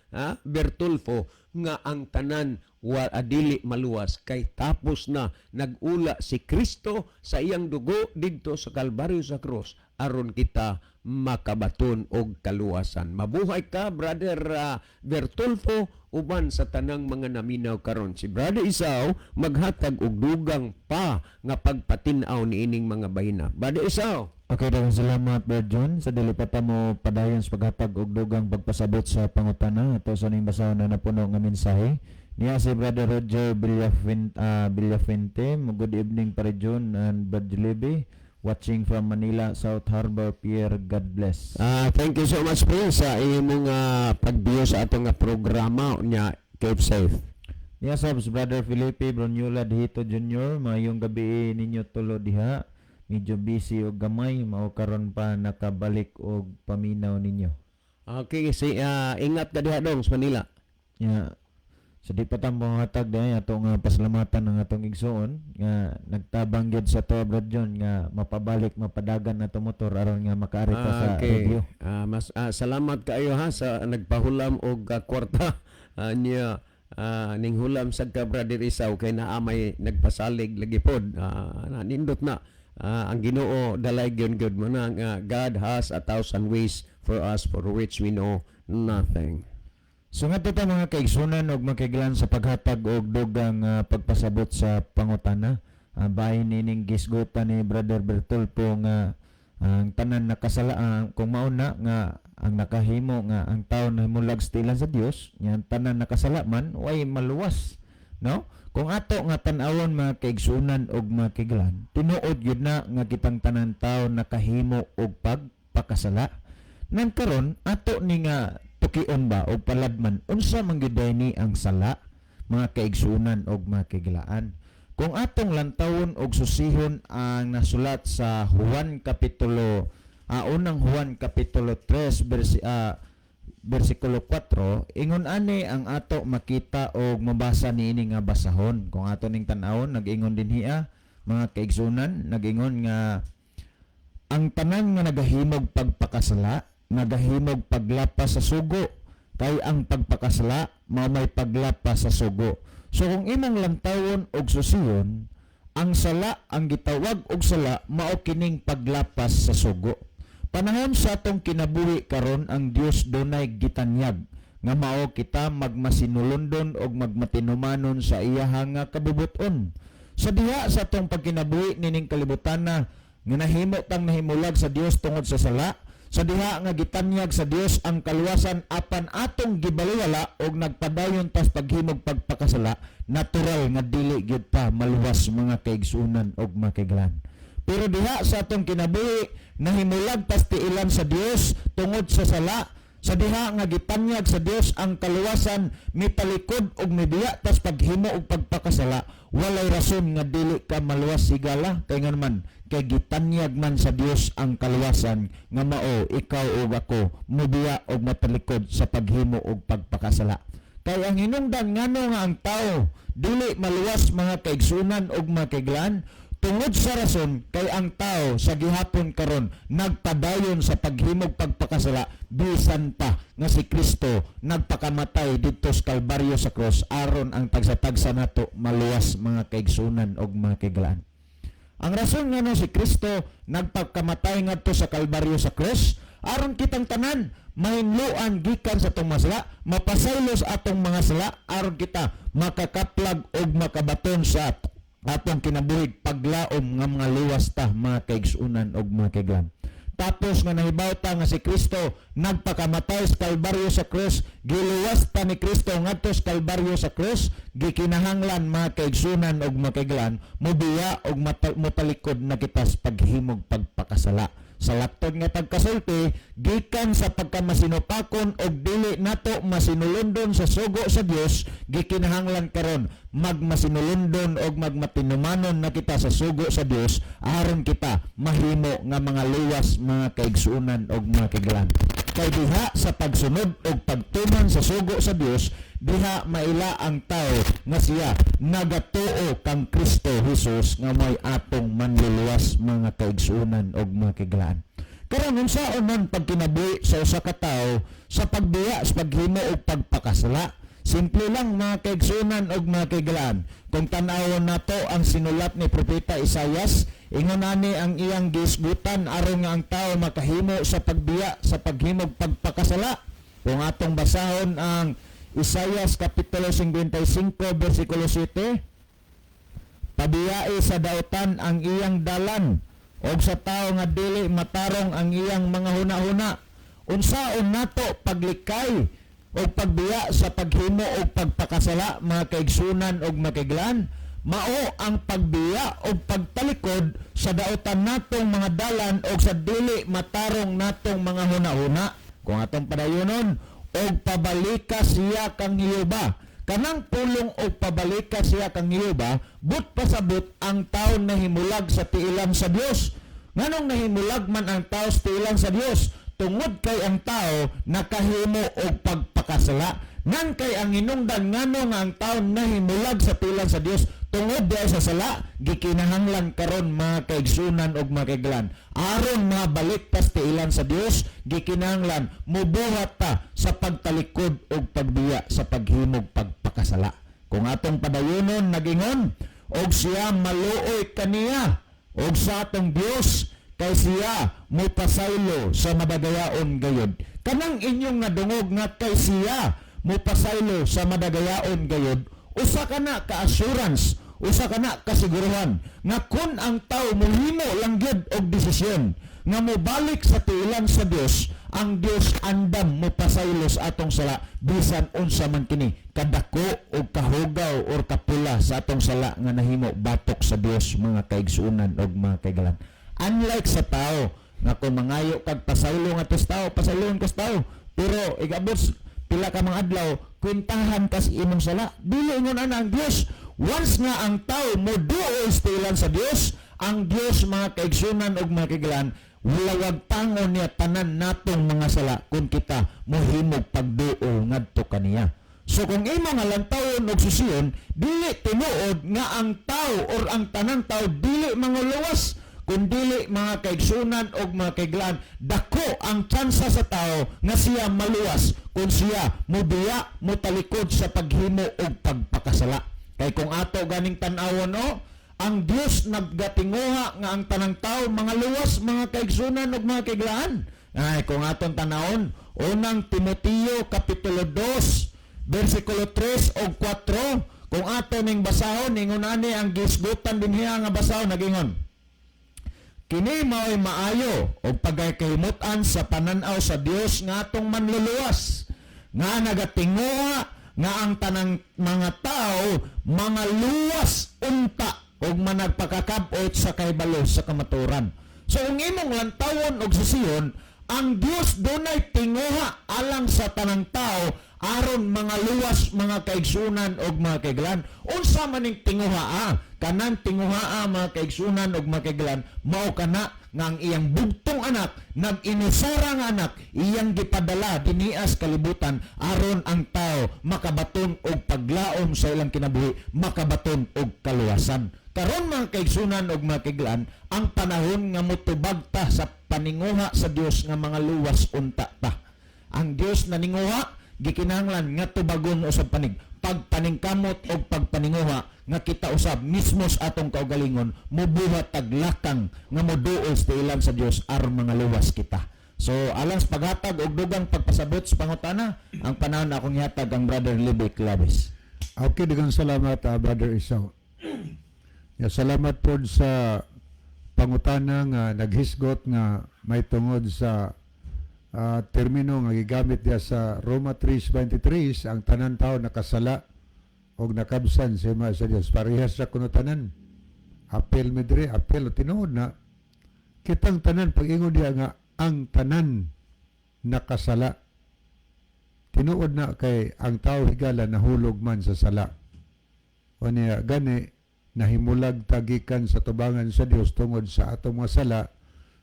Bertolfo, nga ang tanan adili maluwas kay tapos na nagula si Kristo sa iyang dugo didto sa Kalbaryo sa krus aron kita makabaton og kaluwasan. Mabuhay ka, brother Bertolfo, uban sa tanang mga naminaw karon. Si Brother Isaw maghatag og dugang pa nga pagpatinaw ni ining mga bayna. Brother Isaw. Okay, daghang salamat, Brother John, sa dili pa ta mo padayon sa paghatag og dugang pagpasabot sa pangutana ato sa ning basahon na napuno nga mensahe. Niya si Brother Roger Villafuente. Good evening, Brother John and Brother Levy, watching from Manila, South Harbor Pier. God bless. Thank you so much po sa imong pagbiyo sa atong programa nya. Keep safe. Niya sabs Brother Felipe Brunyola Dihito Jr. Mayong gabi ninyo tulo diha. Medyo busy og gamay, mao karon pa nakabalik og paminaw ninyo. Okay, ingat ka diha dong sa Manila. Yeah. So di pa tamo hatag dai atong pasalamatan ng atong igsoon nga nagtabang gyud sa to, Brad John, nga mapabalik mapadagan nato motor aron nga makaari ta sa radio. Salamat kaayo sa nagpahulam og kwarta niya ning hulam sa Brother Isaw kay naamay nagpasalig lagi pod. Nindot na ang Ginoo dalay gyud mo na God has 1,000 ways for us for which we know nothing. So nga ta mga kaigsunan og makiglan sa paghatag og dugang pagpasabot sa pangutana. Bahin nining gisgutan ni Brother Bertolfo nga ang tanan nakasalaan kung mauna nga ang nakahimo nga ang tawo nahimulag stilan sa Dios, yang tanan nakasala man way maluwas, no? Kung ato nga tan-awon mga kaigsunan og makiglan, tinuod gyud na nga kitang tanan tawo nakahimo og pagpakasala. Nang karon ato ni nga tukion ba o paladman unsa man gyud ni ang sala, mga kaigsunan og makiglaan. Kung atong lantawon og susihon ang nasulat sa unang Juan kapitulo 3 versikulo 4, ingon ani ang ato makita og mabasa niini nga basahon. Kung ato ning tan-awon nag-ingon dinhi mga kaigsunan, nag-ingon nga ang tanan nga nagahimog pagpakasala nagahimog paglapas sa sugo, kay ang pagpakasala mao may paglapas sa sugo. So kung imong lantawon og susiyon, ang sala, ang gitawag og sala mao kining paglapas sa sugo. Panahon sa atong kinabuhi karon, ang Dios dunay gitanyag nga mao kita magmasinulondon og magmatinumanon sa iyaha nga kabubuton. Sa diha sa atong pagkinabuhi nining kalibutan na nga nahimo tang nahimulag sa Dios tungod sa sala, sa diha nga gitanyag sa Dios ang kaluwasan apan atong gibaliwala og nagpadayon tas paghimog pagpakasala, natural nga dili gyud ta maluwas mga kaigsunan og makiglan. Pero diha sa atong kinabuhi nahimulag tas tiilan sa Dios tungod sa sala, sa diha nga gitanyag sa Dios ang kaluwasan, mipalikod og mibiya tas paghimo og pagpakasala, walay rason nga dili ka maluwas sigala kay nga naman kay gitanyag man sa Dios ang kaluwasan nga mao ikaw ug ako mubiya og matalikod sa paghimo og pagpakasala. Kay ang hinungdan ngano nga ang tao dili maluwas mga kaigsunan og makiglan, tungod sa rason kay ang tao sa gihapon karon nagpadayon sa paghimog pagpakasala, bisan pa nga si Kristo nagpakamatay didto sa Kalbaryo sa cross aron ang tagsa-tagsa nato maluwas mga kaigsunan og makiglan. Ang rason nga no si Kristo nagpakamatay ngadto sa Kalbaryo sa cross aron kitang tanan mahinluan gikan sa atong masala, mapasaylos atong mga sala aron kita makakaplag og makabaton sa atong kinabuhig paglaom nga mga luwas ta mga kaigsunan og makiglan. Tapos nga nahibaw ta nga si Kristo nagpakamatay sa Kalbaryo sa cross, giluwas ta ni Kristo ngadto sa Kalbaryo sa cross, gikinahanglan mga kaigsunan og makiglan mobiya og motalikod na kita sa paghimog pagpakasala. Sa laktod nga pagkasulti gikan sa pagkamasinupakon og dili nato masinulundon sa sugo sa Dios, gikinahanglan karon magmasinulundon og magmatinumanon na kita sa sugo sa Dios aron kita mahimo nga mga luwas mga kaigsunan og makiglan. Kay diha sa pagsunod og pagtuman sa sugo sa Dios, diha maila ang tao nga siya nagatuo kang Kristo Jesus nga may atong manluluwas mga kaigsunan og makiglaan. Karon unsaon man pagkinabuhi sa usa ka tawo sa pagbiya sa paghimo og pagpakasala? Simple lang mga kaigsunan og makiglaan. Kung tan-awon nato ang sinulat ni Propeta Isaias, ingon ani ang iyang gisgutan aron nga ang tawo makahimo sa pagbiya sa paghimog pagpakasala. Kung atong basahon ang Isaias kapitulo 55 versikulo 7, pabiyai sa dautan ang iyang dalan og sa tawo nga dili matarong ang iyang mga huna-huna. Unsaon nato paglikay o pagbiya sa paghimo o pagpakasala mga kaigsunan o makiglan? Mao ang pagbiya o pagtalikod sa dautan natong mga dalan o sa dili matarong natong mga huna-huna. Kung atong padayonon, o pabalika siya kang Hiyuba. Kanang pulong o pabalika siya kang Hiyuba, but pasabot ang tao nahimulag sa tiilan sa Dios. Nganong nahimulag man ang tao sa tiilan sa Dios? Tungod kay ang tao nakahimo og pagpakasala. Nan kay ang hinungdan ngano nga ang tao nahimulag sa tiilan sa Dios tungod diay sa sala, gikinahanglan karon mga kaigsunan og makiglan aron mabalik ta sa tiilan sa Dios, gikinahanglan mubuhat ta sa pagtalikod og pagbiya sa paghimog pagpakasala. Kung atong padayonon nagingon og siya maluoy kaniya og sa atong Dios kay siya mupasaylo sa madagayaon gayud. Kanang inyong nadungog nga kay siya mupasaylo sa madagayaon gayud, usa ka na ka-assurance, usa ka na kasiguruhan nga kun ang tao mohimo lang gyud og desisyon nga mobalik sa tiilan sa Dios, ang Dios andam mopasaylo sa atong sala bisan unsa man kini kadako o kahugaw or kapula sa atong sala nga nahimo batok sa Dios mga kaigsunan og mga kaigalan. Unlike sa tao nga kung mangayo kag pasaylo nga tos tao, pasaylon kas tao, pero igabot pila ka mga adlaw kwentahan kas imong sala, dili ingon ana ang Dios. Once nga ang tao moduo istilan sa Dios, ang Dios mga kaigsunan og mga kaigalan, wag tangon niya tanan natong mga sala kung kita mohimog pagduol ngadto kaniya. So kung imo nga lantawon og susiyon, dili tinuod nga ang tao or ang tanang tao dili manguluwas, kundili mga kaigsunan og mga kaiglan, dako ang tsansa sa tao nga siya maluwas kung siya mobiya motalikod sa paghimo og pagpakasala. Kay kung ato ganing tan-awon ang Dios naggatinguha nga ang tanang tao mga luwas mga kaigsunan og mga kaiglaan. Ay kung aton tan-awon unang Timoteo kapitulo 2 versikulo 3 og 4, kung ato ning basahon ingon ani ang gisgutan dinhiya nga basahon nagingon, Kini mao'y maayo o pagkakahimutan sa pananaw sa Dios nga atong manluluwas, nga nagatinguha nga ang tanang mga tao mga luwas unta o managpakakabot sa kahibalo sa kamaturan. So kung imong lantawon og susiyon, ang Dios dunay tinguha alang sa tanang tao aron mga luwas, mga kaigsunan og mga kaiglan. Unsa man ning tinguha? Kanang tinguha mga kaigsunan og mga kaiglan mao kana nga ang iyang bugtong anak, nag-inisara nga anak, iyang gipadala dinias kalibutan aron ang tao makabaton og paglaom sa ilang kinabuhi, makabaton og kaluwasan. Karon mga kaigsunan og mga kaiglan, ang panahon nga motubag ta sa paninguha sa Dios nga mga luwas unta ta. Ang Dios na ninguha gikinahanglan nga tubagon usab panig pagpaningkamot o pagpaninguha nga kita usab mismo sa atong kaugalingon mubuhat taglakang nga moduol sa ilang sa Dios aron mga luwas kita. So alang sa paghatag og dugang pagpasabot sa pangutana, ang panahon na akong ihatag ang Brother Libby Claves. Okay, daghang salamat, Brother Isaw. Salamat po sa pangutana nga naghisgot nga may tungod sa termino nga gigamit diya sa Roma 3:23, ang tanan tao nakasala og nakabsan sa ima sa Dios. Parehas sa kuno tanan. Apel medre, apel tinuod na kitang tanan pag-ingon diya nga ang tanan nakasala. Tinuod na kay ang tao higala nahulog man sa sala. O niya gani nahimulag tagikan sa tubangan sa Dios tungod sa atong mga sala.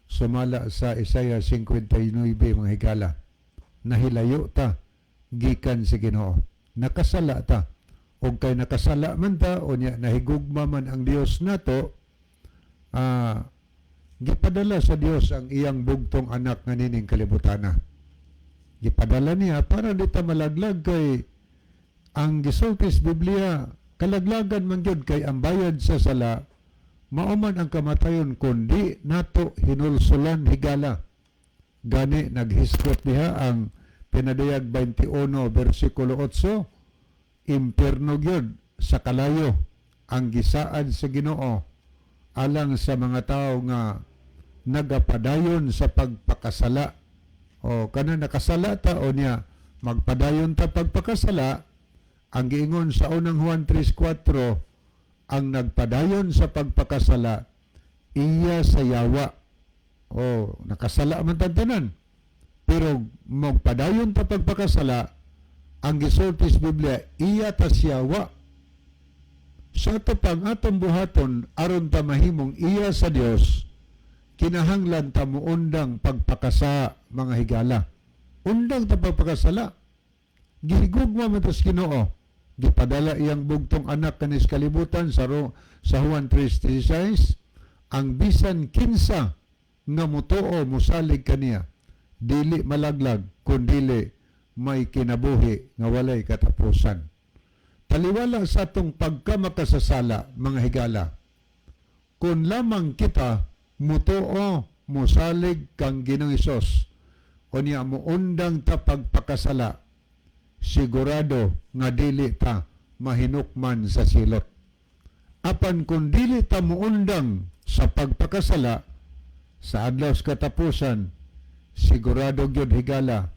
Sumala sa Isaiah 59 mga higala. Nahilayo ta gikan si Ginoo. Nakasala ta. O kay nakasala man ta o niya nahigugma man ang Dios nato, gipadala sa Dios ang iyang bugtong anak nga nining kalibutana. Gipadala niya para di ta malaglag kay ang gisultis Biblia kalaglagan man gyud kay ang bayad sa sala mauman ang kamatayon kundi nato hinulsulan higala. Gani naghisgot diha ang pinadayag 21 versikulo 8, impierno gyud sa kalayo ang gisaad sa Ginoo alang sa mga tao nga nagapadayon sa pagpakasala. O kana nakasala ta o niya magpadayon ta pagpakasala. Ang giingon sa unang Juan 3:4, ang nagpadayon sa pagpakasala, iya sa yawa. O, nakasala man tanan. Pero magpadayon ta pagpakasala, ang gisultis Biblia, iya ta siyawa. Sa ito pang atong buhaton, aron ta mahimong iya sa Dios, kinahanglan ta muundang pagpakasa mga higala. Undang ta pagpakasala. Gihigugma man tas Ginoo. Gipadala iyang bugtong anak kanis kalibutan sa Juan 3:16, ang bisan kinsa nga mutuo musalig kaniya dili malaglag kundili may kinabuhi nga walay katapusan. Taliwala sa atong pagkamakasasala mga higala, kung lamang kita mutuo musalig kang Ginoong Hesus o niya muundang ta pagpakasala, sigurado nga dili ta mahinukman sa silot. Apan kung dili ta muundang sa pagpakasala sa adlaw sa katapusan, sigurado gyud higala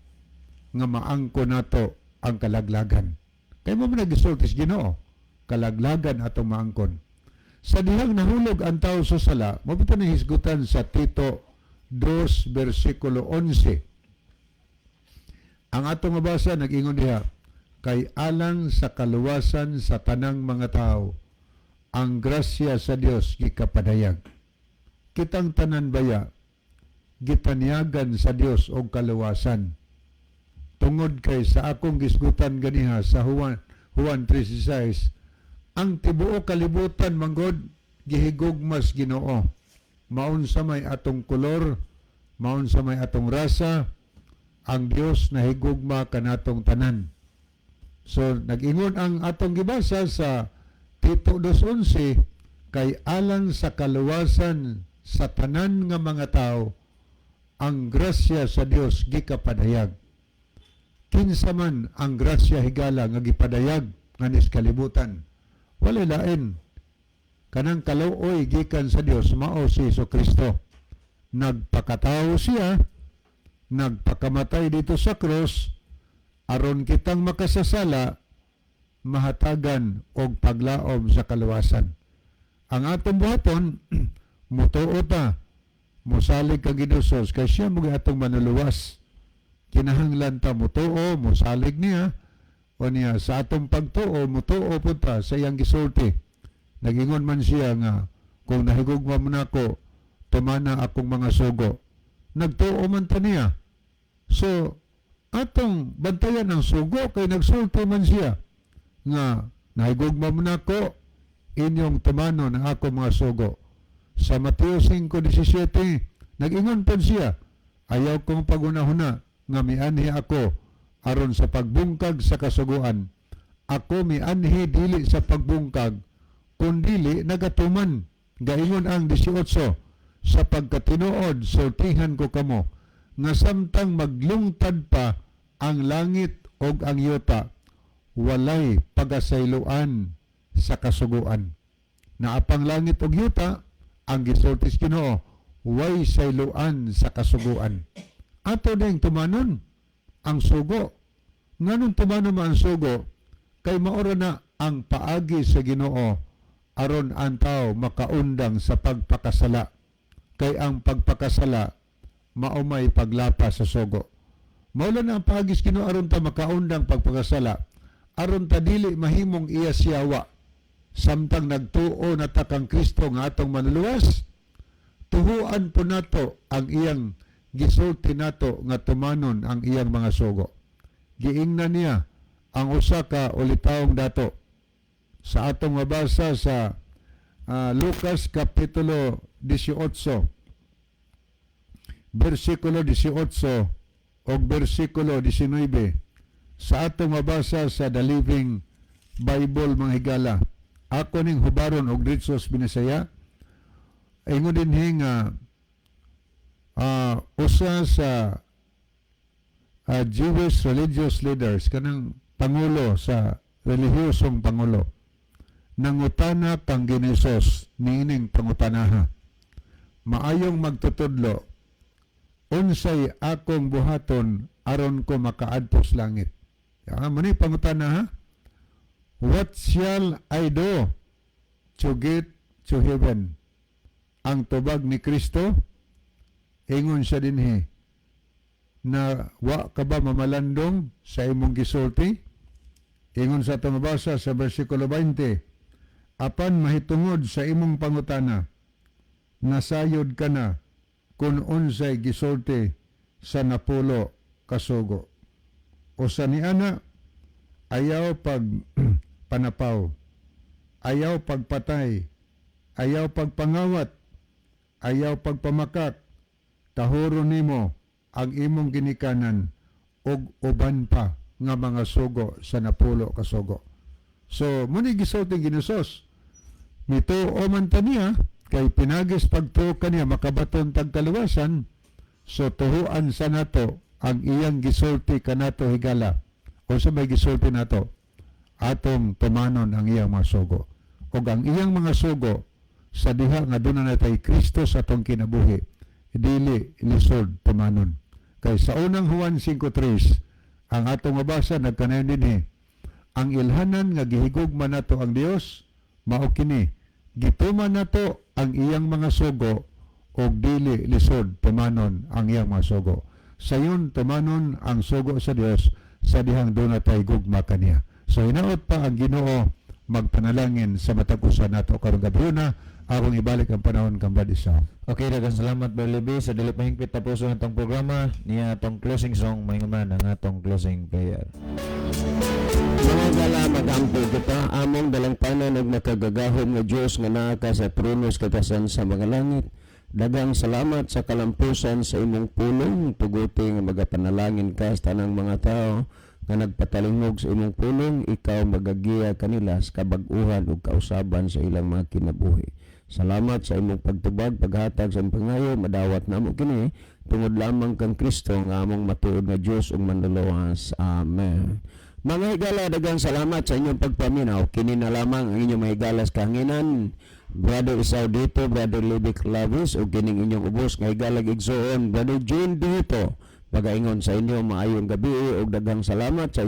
nga maangko nato ang kalaglagan. Kay mo man nagisultis Ginoo, kalaglagan atong maangkon. Sa dihang nahulog ang tao sa sala, mabito na hisgutan sa Tito 2 versikulo 11. Ang atong mabasa nag-ingon diha, kay alang sa kaluwasan sa tanang mga tao, ang grasya sa Dios gikapadayag. Kitang tanan baya, gitanyagan sa Dios og kaluwasan. Tungod kay sa akong gisgutan ganiha sa Juan 3:16, ang tibuok kalibutan manggod gihigugmas Ginoo. Maun sa may atong kolor, maun sa may atong rasa, ang Dios na higugma kanatong tanan. So nag-ingon ang atong gibasa sa Tito 2:11, kay alang sa kaluwasan sa tanan nga mga tao, ang grasya sa Dios gikapadayag. Kinsa man ang grasya higala nga gipadayag nganis kalibutan, wala lain kanang kalooy gikan sa Dios mao si Kristo. nagpakatao siya, nagpakamatay dito sa krus, aron kitang makasasala, mahatagan og paglaom sa kaluwasan. Ang atong buhaton, mutuo ta, musalig ka ginusos, kay siya mga atong manuluwas. Kinahanglan ta mutuo, musalig niya, o niya sa atong pagtuo, mutuo po ta sa iyang gisulti. Nagingon man siya nga, kung nahigugma mo na ako, tumana akong mga sugo. Nagtuo man ta niya. So, atong bantayan ang sugo, kay nagsulti man siya, nga nahigugma mo na ako, inyong tumanon ang ako mga sugo. Sa Mateo 5:17, nag-ingon po siya, ayaw kong pagunahuna nga mianhi ako aron sa pagbungkag sa kasuguan. Ako mianhi dili sa pagbungkag, kundili nagatuman. Gaingon ang 18, sa pagkatinuod sultihan ko kamo, nga samtang maglungtad pa ang langit og ang yuta, walay pagasayloan sa kasuguan. Naapang langit og yuta, ang gisultis Ginoo, way sayloan sa kasuguan. Ato ding tumanon ang sugo. Nganong tumanon ang sugo? Kay maora na ang paagi sa Ginoo aron ang tao makaundang sa pagpakasala. Kay ang pagpakasala maumay paglapa sa sugo. Maulan na ang paagi sa Ginoo aron ta makaundang pagpakasala, aron ta dili mahimong iya siyawa. Samtang nagtuo na ta kang Kristo nga atong manluwas, tuhuan po nato ang iyang gisulti nato nga tumanon ang iyang mga sugo. Giingnan niya ang usa ka ulitaong dato sa atong mabasa sa Lucas Kapitulo 18, versikulo 18 o versikulo 19. Sa atong mabasa sa The Living Bible, mga higala. Ako ning hubaron og Dritsos Binisaya. Ingon din nga usa sa Jewish religious leaders, kanang pangulo sa relihiyosong pangulo, nangutana kang Ginisos niining pangutanaha. Maayong magtutudlo, unsay akong buhaton aron ko makaadto sa langit. Mani pangutanaha, what shall I do to get to heaven? Ang tubag ni Kristo, ingon siya dinhi, na wa ka ba mamalandong sa imong gisulti? Ingon sa itong mabasa sa versikulo 20, apan mahitungod sa imong pangutana, nasayod ka na kung unsay gisulti sa napulo kasugo. O sa niana, ayaw pag panapaw, ayaw pagpatay, ayaw pagpangawat, ayaw pagpamakak, tahuro nimo ang imong ginikanan og uban pa nga mga sugo sa napulo ka sugo. So, muni gisulti Ginosos, mituo man ta niya, kay pinagis pagtuo kaniya makabaton tagkaluwasan, so tuhuan sa nato ang iyang gisulti kanato higala. O sa may gisulti nato, atong tumanon ang iyang mga sugo. O ang iyang mga sugo, sa diha nga doon na natay Kristo sa atong kinabuhi, dili lisod tumanon. Kay sa unang Juan 5:3, ang atong mabasa nagkanayon din ang ilhanan nga gihigugma nato ang Dios, mao kini, gituman nato ang iyang mga sugo o dili lisod tumanon ang iyang mga sugo. Sayon tumanon ang sugo sa Dios sa dihang doon natay gugma kaniya. So hinaot pa ang Ginoo magpanalangin sa matag-usa nato karong gabi na akong ibalik ang panahon kang Brad Isaw. Okay, daghang salamat Brother Libby sa dili mahingpit tapuso natong programa niya atong closing song mahinguman ang atong closing prayer. Mga gala, magampo kita, among dalang tanan ug nakagagahom nga Dios nga naa ka sa trono sa katasan sa mga langit. Daghang salamat sa kalampusan sa imong pulong, tuguti nga magapanalangin ka sa tanang mga tao nga nagpatalingog sa imong pulong, ikaw magagiya kanila sa kabag-uhan ug kausaban sa ilang mga kinabuhi. Salamat sa imong pagtubag, paghatag sa pangayo, madawat namo kini tungod lamang kang Kristo nga among matuod nga Dios ug manluluwas. Amen. Mga higala, daghang salamat sa inyong pagpaminaw. Kini na lamang ang inyong mahigalas kahanginan. Brother Isaw dito, Brother Levi Clavis, o kining inyong ubos nga higalag igsoon, Brother June dito. Pagaingon sa inyo, maayong gabi, o daghang salamat sa